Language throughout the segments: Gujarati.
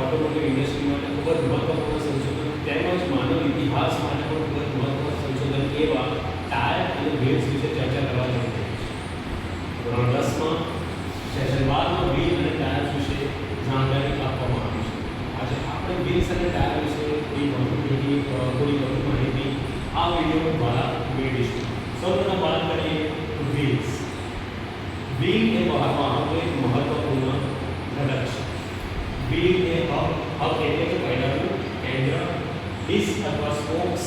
ઓટોમોટિવ ઇન્ડસ્ટ્રી માટે ખૂબ જ મહત્વપૂર્ણ સંશોધન તેમજ માનવ ઇતિહાસ માટે પણ ખૂબ જ મહત્વપૂર્ણ સંશોધન એવા ટાયર અને વ્હીલ્સ વિશે ચર્ચા કરવા જઈ રહી છે. ધોરણ 10માં સેશન 12માં વ્હીલ અને ટાયર વિશે જાણકારી આપવામાં આવી છે. આજે આપણે વ્હીલ્સ અને ટાયર વિશે થોડી વધુ માહિતી આ વિડીયો દ્વારા મેળવીશું. સૌપ્રથમ વાત કરીએ વ્હીલ્સ. વ્હીલ એ વાહનનું એક મહત્વપૂર્ણ ઘટક છે. વ્હીલ એ હબ એટલે કે પૈડાનું કેન્દ્ર, ડિસ્ક અથવા સ્પોક્સ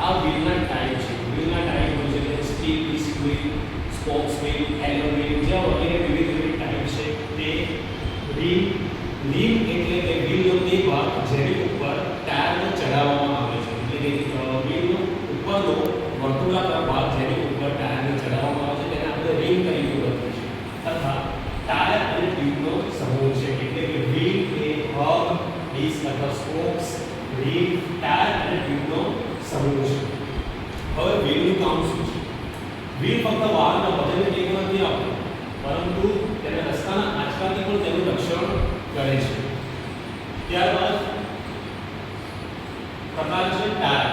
આ વ્હીલના ટાઈપ છે. વ્હીલના ટાઈપ હોય છે કે steel disc wheel, spokes wheel, alloy wheel જેવા વગેરે વિવિધ ટાઈપ છે. તે વ્હીલ એટલે કે વ્હીલનો તે ભાગ જેની ઉપર ટાયરને ચડાવવામાં આવે છે. એટલે કે વ્હીલનો ઉપરનો વર્તુળાકાર ભાગ જેની ઉપર ટાયરને ચડાવવામાં આવે છે તેને આપણે રિંગ તરીકે ઓળખીએ છીએ. તથા ટાયર અને ટ્યુબનો સમૂહ છે. એટલે કે વ્હીલ એ હબ, ડિસ્ક અથવા સ્પોક્સ, રિંગ, ટાયર અને ટ્યુબનો સમૂહ છે. હવે વ્હીલનું કામ શું છે? વ્હીલ ફક્ત વાહનના વજનને ટેકો નથી આપતું, પરંતુ તેને રસ્તાના આંચકાથી પણ તેનું રક્ષણ કરે છે. ત્યારબાદ પ્રકાર છે ટાયર.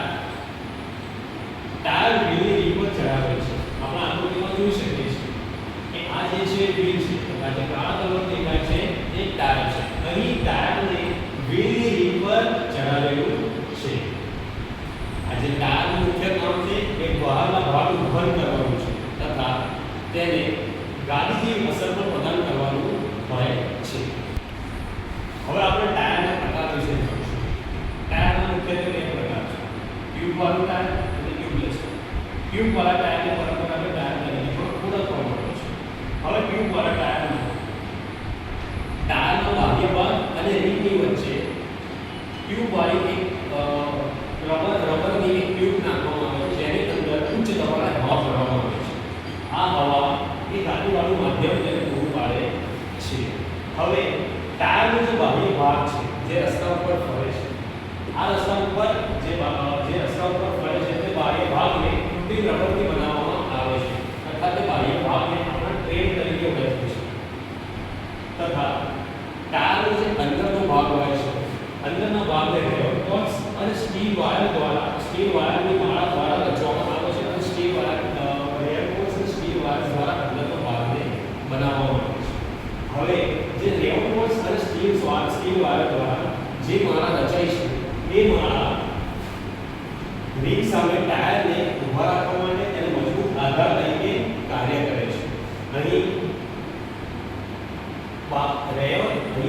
ટાયર વ્હીલની રીંગ પર ચડાવેલ છે. આપણે આકૃતિમાં જોઈ શકીએ છીએ કે આ જે છે વ્હીલ છે, આ જે કાળા કલર દેખાય છે એ ટાયર છે. અહીં ટાયરને વ્હીલની રીંગ પર ચડાવેલું છે. આ જે ટાયરનું મુખ્ય કામ છે એ બહારના ભાગનું વહન કરવાનું છે તથા તેને ગાડી જેવી અસર પણ પ્રદાન કરવાનું હોય છે. હવે આપણે ટાયરના પ્રકાર વિશે જોઈશું. ટાયરના મુખ્યત્વે બે પ્રકાર છે: ટ્યુબ વાળું ટાયર અને ટ્યુબલેસ. ટ્યુબ વાળા ટાયરને પરંપરાગત ટાયર તરીકે પણ ઓળખવામાં આવે છે. હવે ટ્યુબ વાળા ટાયરનો બાહ્ય ભાગ અને રીંગની વચ્ચે ટ્યુબ વાળી એક રબરની એક ટ્યુબ નાખવામાં આવે છે જેની અંદર ઉચ્ચ દબાણે હવા ભરવામાં આવે છે. આ હવા એ ગાડીવાળું માધ્યમ તેને પૂરું પાડે છે. હવે ટાયરનો જે બાહ્ય ભાગ છે જે રસ્તા ઉપર ફરે છે, આ રસ્તા ઉપર જે રસ્તા ઉપર ફરે છે તે બાહ્ય ભાગને કૃત્રિમ રબરથી બનાવવામાં આવે છે તથા તે બાહ્ય ભાગને આપણે ટ્રેડ તરીકે ઓળખીએ છીએ. તથા ટાયરનો જે અંદરનો ભાગ હોય છે, અંદરના ભાગને રેવર્સ અને સ્ટીલ વાયરની માળા દ્વારા રચવામાં આવે છે અને સ્ટીલ વાયર રેવર્સ અને સ્ટીલ વાયર દ્વારા અંદરનો ભાગને બનાવવામાં આવે છે. હવે જે રેવર્સ અને સ્ટીલ વાયર દ્વારા જે માળા રચાય છે એ માળા રિંગ સામે ટાયરને ઊભા રાખવા માટે તેને મજબૂત આધાર તરીકે કાર્ય કરે છે. અહીં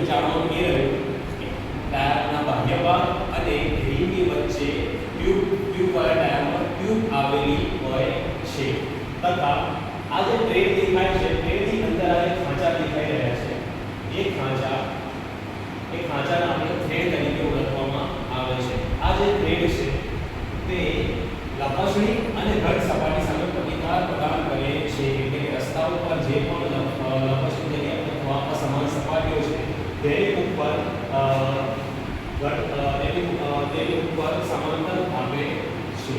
જાણવાનું એ રહ્યું કે ટાયરના બાહ્ય ભાગ અને રિંગની વચ્ચે ટ્યુબ વાળા ટાયરમાં ટ્યુબ આવેલી હોય છે. તથા આ જે ટ્રેડ દેખાય છે ટ્રેડની અંદર આ ખાંચા દેખાઈ રહ્યા છે. એ ખાંચાને આપણે થ્રેડ તરીકે ઓળખવામાં આવે છે. આ જે થ્રેડ છે તે લપસણી અને ઘટ સપાટી સામે પ્રતિકાર પ્રદાન કરે છે. એટલે કે રસ્તા ઉપર જે પણ લપસણી જગ્યા અથવા અસમાન સપાટીઓ છે તેની ઉપર સમાંતર આપે છે.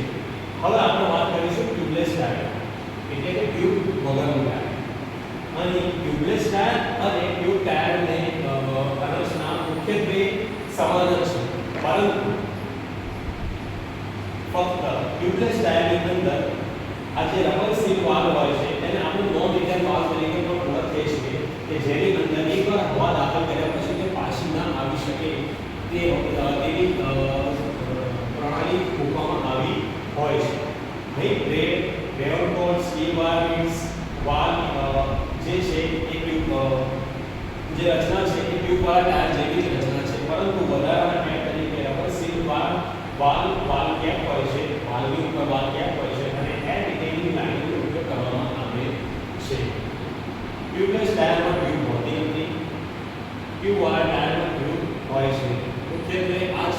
હવે આપણે વાત કરીશું ટ્યુબલેસ ટાયર એટલે કે ટ્યુબ વગરનું ટાયર. અહીં ટ્યુબલેસ ટાયર અને ટ્યુબ ટાયરને રચના મુખ્યત્વે સમાન જ છે, પરંતુ ફક્ત ટ્યુબલેસ ટાયરની અંદર આ જે રબર સીલ વાલ્વ હોય છે તેને આપણે નોન રિટર્ન વાલ્વ તરીકે પણ ઓળખીએ છીએ કે જેની અંદર એકવાર હવા દાખલ કર્યા પછી તે પાછી ના આવી શકે તેવી પ્રણાલી મૂકવામાં આવી હોય છે. અહીં ટ્રેડ, રેવર્સ, સ્ટીલ વાયર્સ, વાલ્વ જે છે એ ટ્યુબ જે રચના છે એ ટ્યુબ વાળા ટાયર જેવી જ રચના છે, પરંતુ વધારાના ટાયર તરીકે રબર સીલ વાલ્વ કેપ હોય છે, વાલ્વની ઉપર વાલ્વ કેપ હોય છે અને એર રિટેનિંગ લાઇનનો ઉપયોગ કરવામાં આવે છે. ટ્યુબલેસ ટાયરમાં ટ્યુબ હોતી નથી, ટ્યુબ વાળા ટાયરમાં ટ્યુબ હોય છે. મુખ્યત્વે આ જ